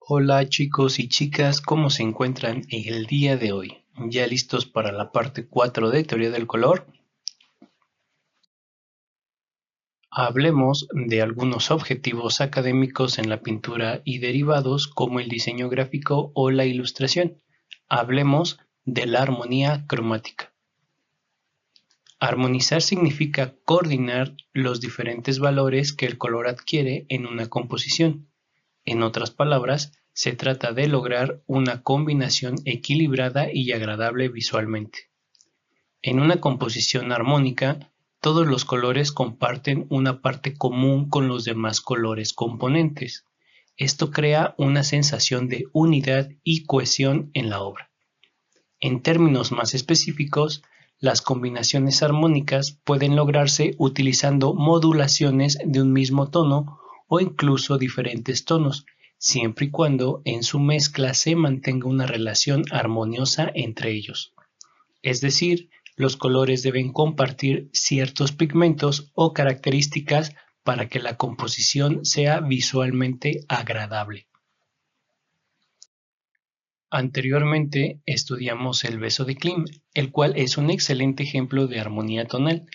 Hola chicos y chicas, ¿cómo se encuentran el día de hoy? ¿Ya listos para la parte 4 de teoría del color? Hablemos de algunos objetivos académicos en la pintura y derivados como el diseño gráfico o la ilustración. Hablemos de la armonía cromática. Armonizar significa coordinar los diferentes valores que el color adquiere en una composición. En otras palabras, se trata de lograr una combinación equilibrada y agradable visualmente. En una composición armónica, todos los colores comparten una parte común con los demás colores componentes. Esto crea una sensación de unidad y cohesión en la obra. En términos más específicos, las combinaciones armónicas pueden lograrse utilizando modulaciones de un mismo tono o incluso diferentes tonos, siempre y cuando en su mezcla se mantenga una relación armoniosa entre ellos. Es decir, los colores deben compartir ciertos pigmentos o características para que la composición sea visualmente agradable. Anteriormente estudiamos el beso de Klim, el cual es un excelente ejemplo de armonía tonal,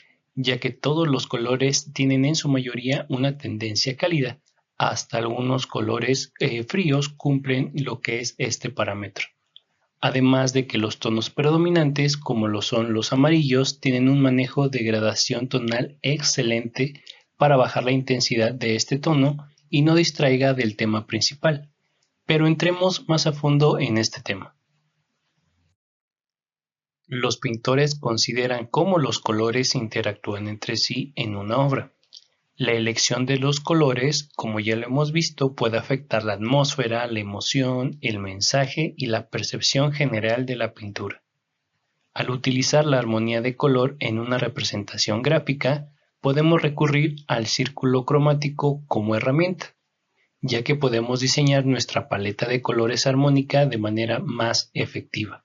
ya que todos los colores tienen en su mayoría una tendencia cálida, hasta algunos colores fríos cumplen lo que es este parámetro. Además de que los tonos predominantes, como lo son los amarillos, tienen un manejo de gradación tonal excelente para bajar la intensidad de este tono y no distraiga del tema principal. Pero entremos más a fondo en este tema. Los pintores consideran cómo los colores interactúan entre sí en una obra. La elección de los colores, como ya lo hemos visto, puede afectar la atmósfera, la emoción, el mensaje y la percepción general de la pintura. Al utilizar la armonía de color en una representación gráfica, podemos recurrir al círculo cromático como herramienta, ya que podemos diseñar nuestra paleta de colores armónica de manera más efectiva.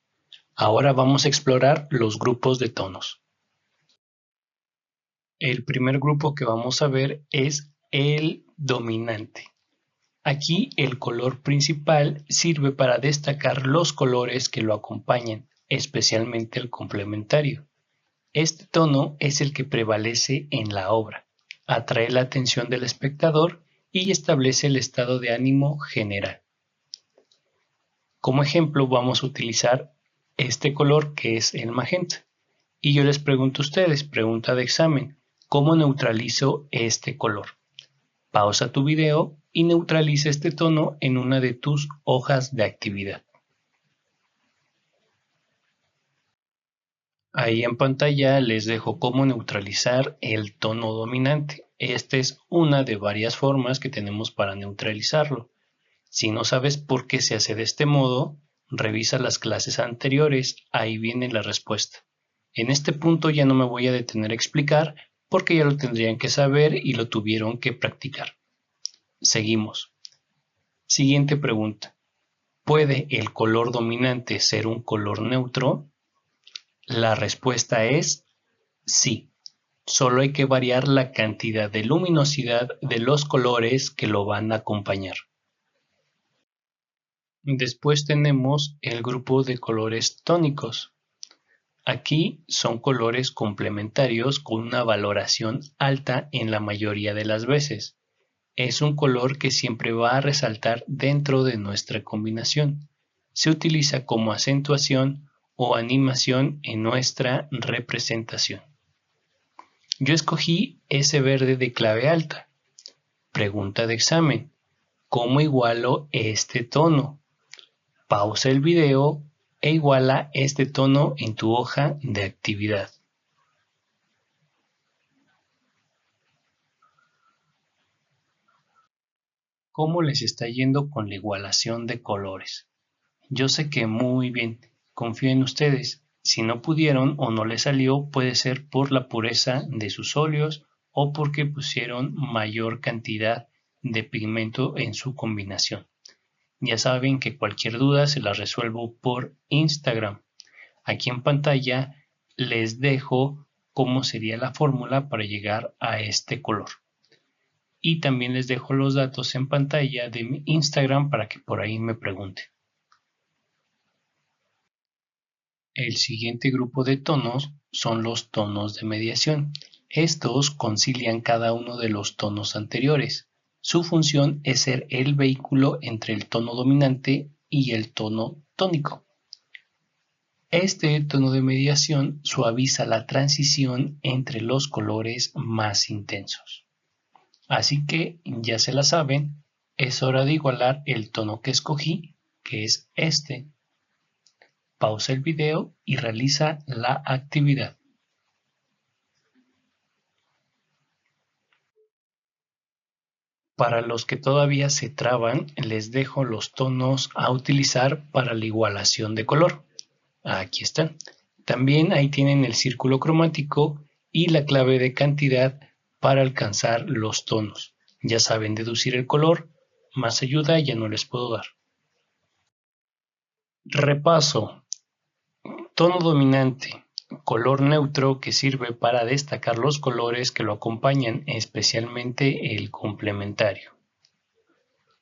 Ahora vamos a explorar los grupos de tonos. El primer grupo que vamos a ver es el dominante. Aquí el color principal sirve para destacar los colores que lo acompañan, especialmente el complementario. Este tono es el que prevalece en la obra, atrae la atención del espectador y establece el estado de ánimo general. Como ejemplo vamos a utilizar este color que es el magenta. Y yo les pregunto a ustedes, pregunta de examen, ¿cómo neutralizo este color? Pausa tu video y neutraliza este tono en una de tus hojas de actividad. Ahí en pantalla les dejo cómo neutralizar el tono dominante. Esta es una de varias formas que tenemos para neutralizarlo. Si no sabes por qué se hace de este modo, revisa las clases anteriores, ahí viene la respuesta. En este punto ya no me voy a detener a explicar porque ya lo tendrían que saber y lo tuvieron que practicar. Seguimos. Siguiente pregunta. ¿Puede el color dominante ser un color neutro? La respuesta es sí. Solo hay que variar la cantidad de luminosidad de los colores que lo van a acompañar. Después tenemos el grupo de colores tónicos. Aquí son colores complementarios con una valoración alta en la mayoría de las veces. Es un color que siempre va a resaltar dentro de nuestra combinación. Se utiliza como acentuación o animación en nuestra representación. Yo escogí ese verde de clave alta. Pregunta de examen. ¿Cómo igualo este tono? Pausa el video e iguala este tono en tu hoja de actividad. ¿Cómo les está yendo con la igualación de colores? Yo sé que muy bien, confío en ustedes. Si no pudieron o no les salió, puede ser por la pureza de sus óleos o porque pusieron mayor cantidad de pigmento en su combinación. Ya saben que cualquier duda se la resuelvo por Instagram. Aquí en pantalla les dejo cómo sería la fórmula para llegar a este color. y también les dejo los datos en pantalla de mi Instagram para que por ahí me pregunten. El siguiente grupo de tonos son los tonos de mediación. Estos concilian cada uno de los tonos anteriores. Su función es ser el vehículo entre el tono dominante y el tono tónico. Este tono de mediación suaviza la transición entre los colores más intensos. Así que ya se la saben, es hora de igualar el tono que escogí, que es este. Pausa el video y realiza la actividad. Para los que todavía se traban, les dejo los tonos a utilizar para la igualación de color. Aquí están. También ahí tienen el círculo cromático y la clave de cantidad para alcanzar los tonos. Ya saben deducir el color, más ayuda ya no les puedo dar. Repaso. Tono dominante, color neutro que sirve para destacar los colores que lo acompañan, especialmente el complementario.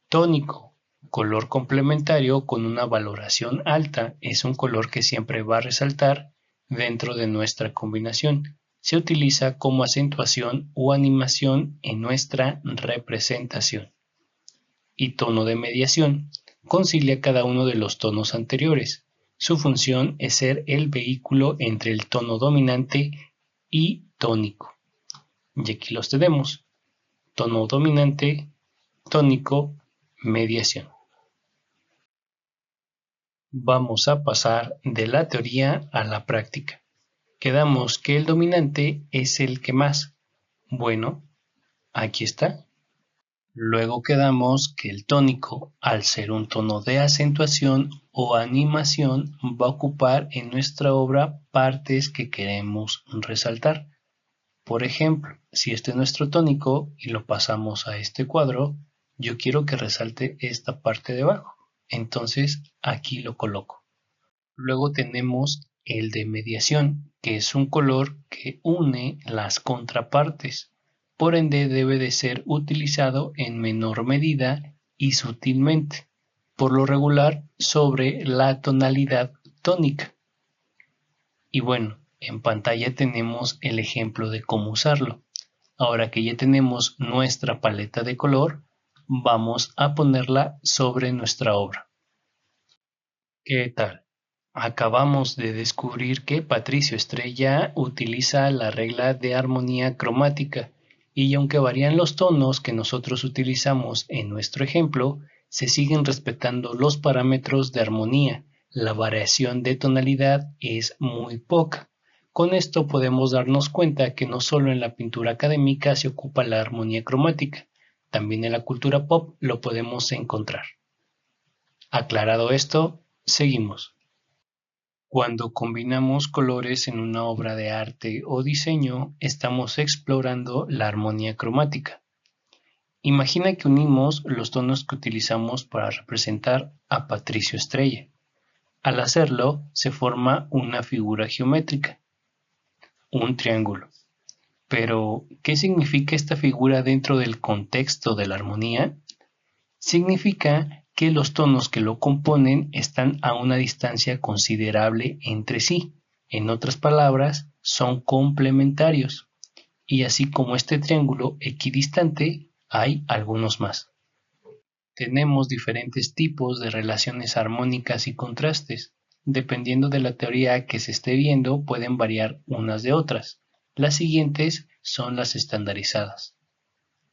Tónico, color complementario con una valoración alta, es un color que siempre va a resaltar dentro de nuestra combinación. Se utiliza como acentuación o animación en nuestra representación. Y tono de mediación, concilia cada uno de los tonos anteriores. Su función es ser el vehículo entre el tono dominante y tónico. Y aquí los tenemos. Tono dominante, tónico, mediación. Vamos a pasar de la teoría a la práctica. Quedamos que el dominante es el que más. Bueno, aquí está. Luego quedamos que el tónico, al ser un tono de acentuación o animación, va a ocupar en nuestra obra partes que queremos resaltar. Por ejemplo, si este es nuestro tónico y lo pasamos a este cuadro, yo quiero que resalte esta parte de abajo. Entonces aquí lo coloco. Luego tenemos el de mediación, que es un color que une las contrapartes. Por ende debe de ser utilizado en menor medida y sutilmente, por lo regular sobre la tonalidad tónica. Y bueno, en pantalla tenemos el ejemplo de cómo usarlo. Ahora que ya tenemos nuestra paleta de color, vamos a ponerla sobre nuestra obra. ¿Qué tal? Acabamos de descubrir que Patricio Estrella utiliza la regla de armonía cromática y aunque varían los tonos que nosotros utilizamos en nuestro ejemplo, se siguen respetando los parámetros de armonía. La variación de tonalidad es muy poca. Con esto podemos darnos cuenta que no solo en la pintura académica se ocupa la armonía cromática, también en la cultura pop lo podemos encontrar. Aclarado esto, seguimos. Cuando combinamos colores en una obra de arte o diseño, estamos explorando la armonía cromática. Imagina que unimos los tonos que utilizamos para representar a Patricio Estrella. Al hacerlo, se forma una figura geométrica, un triángulo. Pero, ¿qué significa esta figura dentro del contexto de la armonía? Significa que los tonos que lo componen están a una distancia considerable entre sí. En otras palabras, son complementarios. Y así como este triángulo equidistante, hay algunos más. Tenemos diferentes tipos de relaciones armónicas y contrastes. Dependiendo de la teoría que se esté viendo, pueden variar unas de otras. Las siguientes son las estandarizadas.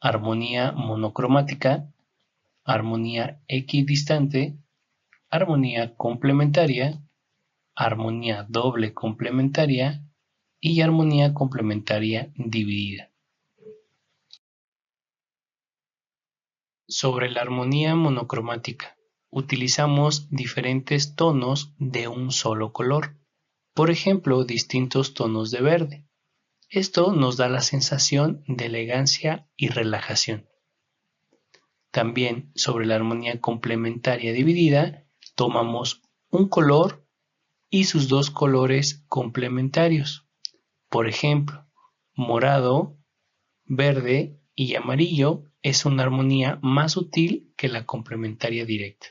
Armonía monocromática, armonía equidistante, armonía complementaria, armonía doble complementaria y armonía complementaria dividida. Sobre la armonía monocromática, utilizamos diferentes tonos de un solo color, por ejemplo, distintos tonos de verde. Esto nos da la sensación de elegancia y relajación. También sobre la armonía complementaria dividida, tomamos un color y sus dos colores complementarios. Por ejemplo, morado, verde y amarillo es una armonía más sutil que la complementaria directa.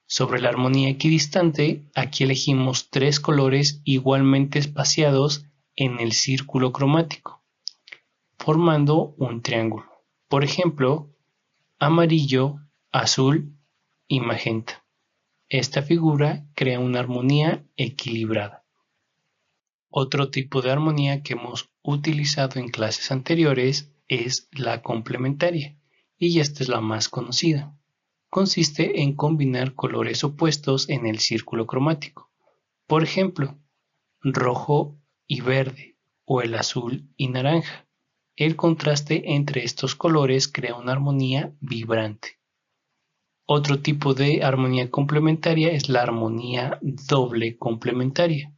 Sobre la armonía equidistante, aquí elegimos tres colores igualmente espaciados en el círculo cromático, formando un triángulo. Por ejemplo, amarillo, azul y magenta. Esta figura crea una armonía equilibrada. Otro tipo de armonía que hemos utilizado en clases anteriores es la complementaria, y esta es la más conocida. Consiste en combinar colores opuestos en el círculo cromático. Por ejemplo, rojo y verde, o el azul y naranja. El contraste entre estos colores crea una armonía vibrante. Otro tipo de armonía complementaria es la armonía doble complementaria.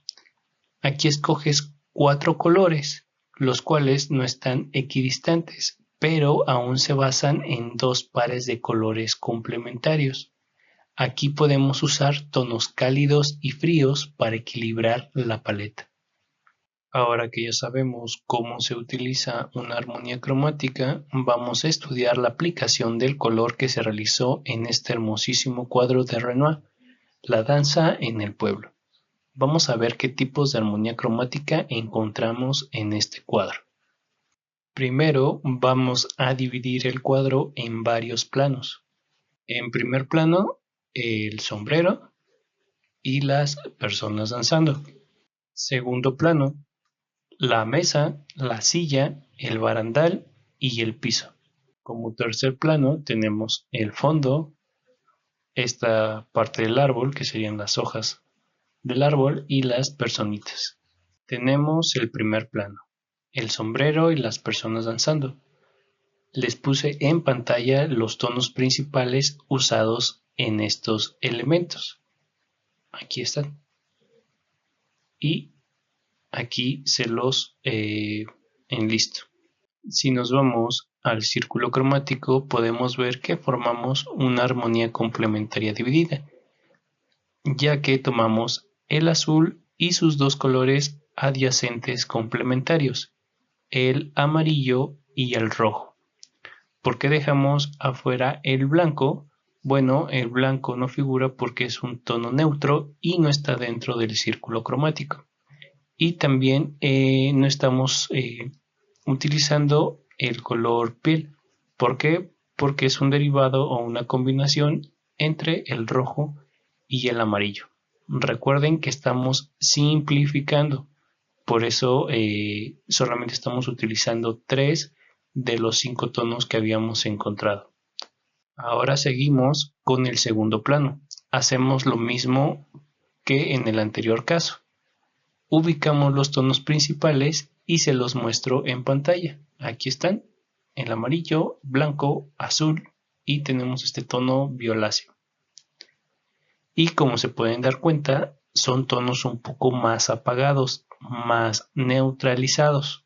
Aquí escoges 4 colores, los cuales no están equidistantes, pero aún se basan en 2 pares de colores complementarios. Aquí podemos usar tonos cálidos y fríos para equilibrar la paleta. Ahora que ya sabemos cómo se utiliza una armonía cromática, vamos a estudiar la aplicación del color que se realizó en este hermosísimo cuadro de Renoir, La danza en el pueblo. Vamos a ver qué tipos de armonía cromática encontramos en este cuadro. Primero vamos a dividir el cuadro en varios planos. En primer plano, el sombrero y las personas danzando. Segundo plano, la mesa, la silla, el barandal y el piso. Como tercer plano tenemos el fondo, esta parte del árbol que serían las hojas del árbol y las personitas. Tenemos el primer plano, el sombrero y las personas danzando. Les puse en pantalla los tonos principales usados en estos elementos. Aquí están. Y aquí se los enlisto. Si nos vamos al círculo cromático, podemos ver que formamos una armonía complementaria dividida, ya que tomamos el azul y sus dos colores adyacentes complementarios, el amarillo y el rojo. ¿Por qué dejamos afuera el blanco? Bueno, el blanco no figura porque es un tono neutro y no está dentro del círculo cromático. Y también no estamos utilizando el color piel. ¿Por qué? Porque es un derivado o una combinación entre el rojo y el amarillo. Recuerden que estamos simplificando, por eso solamente estamos utilizando 3 de los 5 tonos que habíamos encontrado. Ahora seguimos con el segundo plano. Hacemos lo mismo que en el anterior caso. Ubicamos los tonos principales y se los muestro en pantalla. Aquí están, el amarillo, blanco, azul y tenemos este tono violáceo. Y como se pueden dar cuenta, son tonos un poco más apagados, más neutralizados.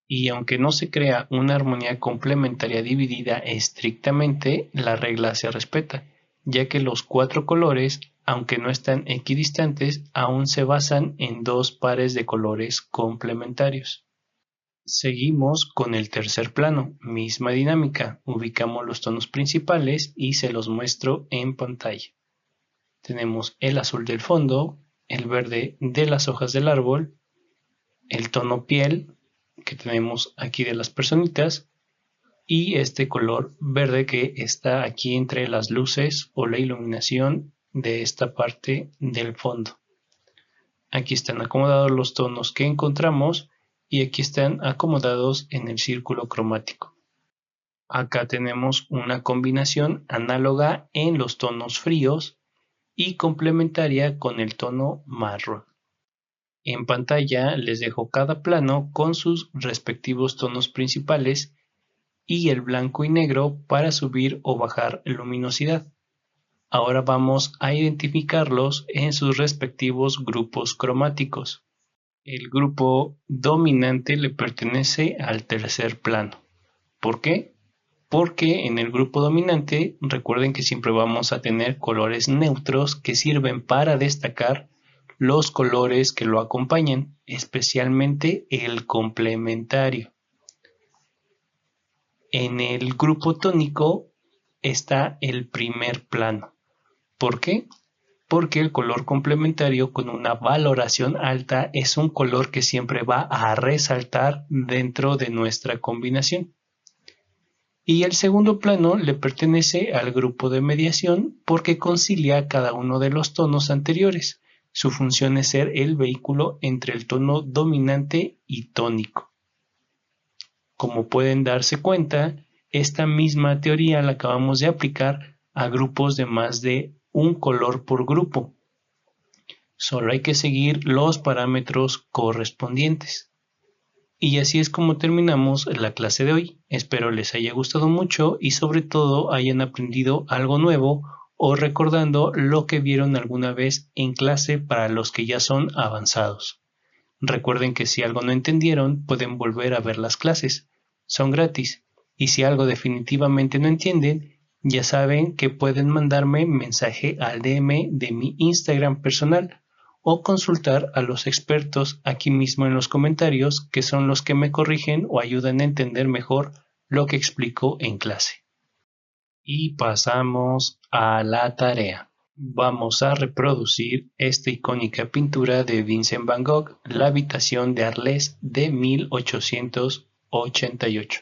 Y aunque no se crea una armonía complementaria dividida estrictamente, la regla se respeta, ya que los 4 colores, aunque no están equidistantes, aún se basan en 2 pares de colores complementarios. Seguimos con el tercer plano, misma dinámica, ubicamos los tonos principales y se los muestro en pantalla. Tenemos el azul del fondo, el verde de las hojas del árbol, el tono piel que tenemos aquí de las personitas y este color verde que está aquí entre las luces o la iluminación de esta parte del fondo. Aquí están acomodados los tonos que encontramos y aquí están acomodados en el círculo cromático. Acá tenemos una combinación análoga en los tonos fríos y complementaria con el tono marrón. En pantalla les dejo cada plano con sus respectivos tonos principales y el blanco y negro para subir o bajar luminosidad. Ahora vamos a identificarlos en sus respectivos grupos cromáticos. El grupo dominante le pertenece al tercer plano. ¿Por qué? Porque en el grupo dominante recuerden que siempre vamos a tener colores neutros que sirven para destacar los colores que lo acompañan, especialmente el complementario. En el grupo tónico está el primer plano. ¿Por qué? Porque el color complementario con una valoración alta es un color que siempre va a resaltar dentro de nuestra combinación. Y el segundo plano le pertenece al grupo de mediación porque concilia cada uno de los tonos anteriores. Su función es ser el vehículo entre el tono dominante y tónico. Como pueden darse cuenta, esta misma teoría la acabamos de aplicar a grupos de más de un color por grupo. Solo hay que seguir los parámetros correspondientes. Y así es como terminamos la clase de hoy. Espero les haya gustado mucho y sobre todo hayan aprendido algo nuevo o recordando lo que vieron alguna vez en clase para los que ya son avanzados. Recuerden que si algo no entendieron pueden volver a ver las clases. Son gratis. Y si algo definitivamente no entienden, ya saben que pueden mandarme mensaje al DM de mi Instagram personal o consultar a los expertos aquí mismo en los comentarios, que son los que me corrigen o ayudan a entender mejor lo que explico en clase. Y pasamos a la tarea. Vamos a reproducir esta icónica pintura de Vincent van Gogh, La habitación de Arles de 1888.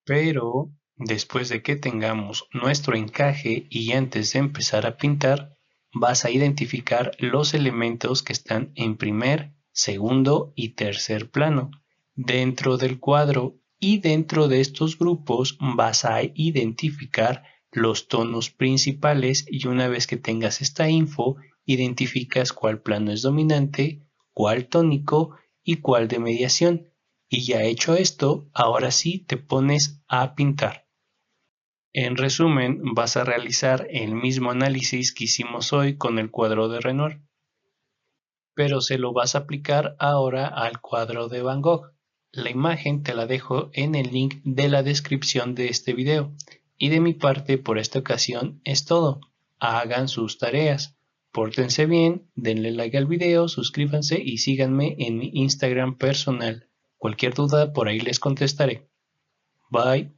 Pero después de que tengamos nuestro encaje y antes de empezar a pintar, vas a identificar los elementos que están en primer, segundo y tercer plano dentro del cuadro, y dentro de estos grupos vas a identificar los tonos principales, y una vez que tengas esta info, identificas cuál plano es dominante, cuál tónico y cuál de mediación. Y ya hecho esto, ahora sí te pones a pintar. En resumen, vas a realizar el mismo análisis que hicimos hoy con el cuadro de Renoir, pero se lo vas a aplicar ahora al cuadro de Van Gogh. La imagen te la dejo en el link de la descripción de este video. Y de mi parte por esta ocasión es todo. Hagan sus tareas, pórtense bien, denle like al video, suscríbanse y síganme en mi Instagram personal. Cualquier duda por ahí les contestaré. Bye.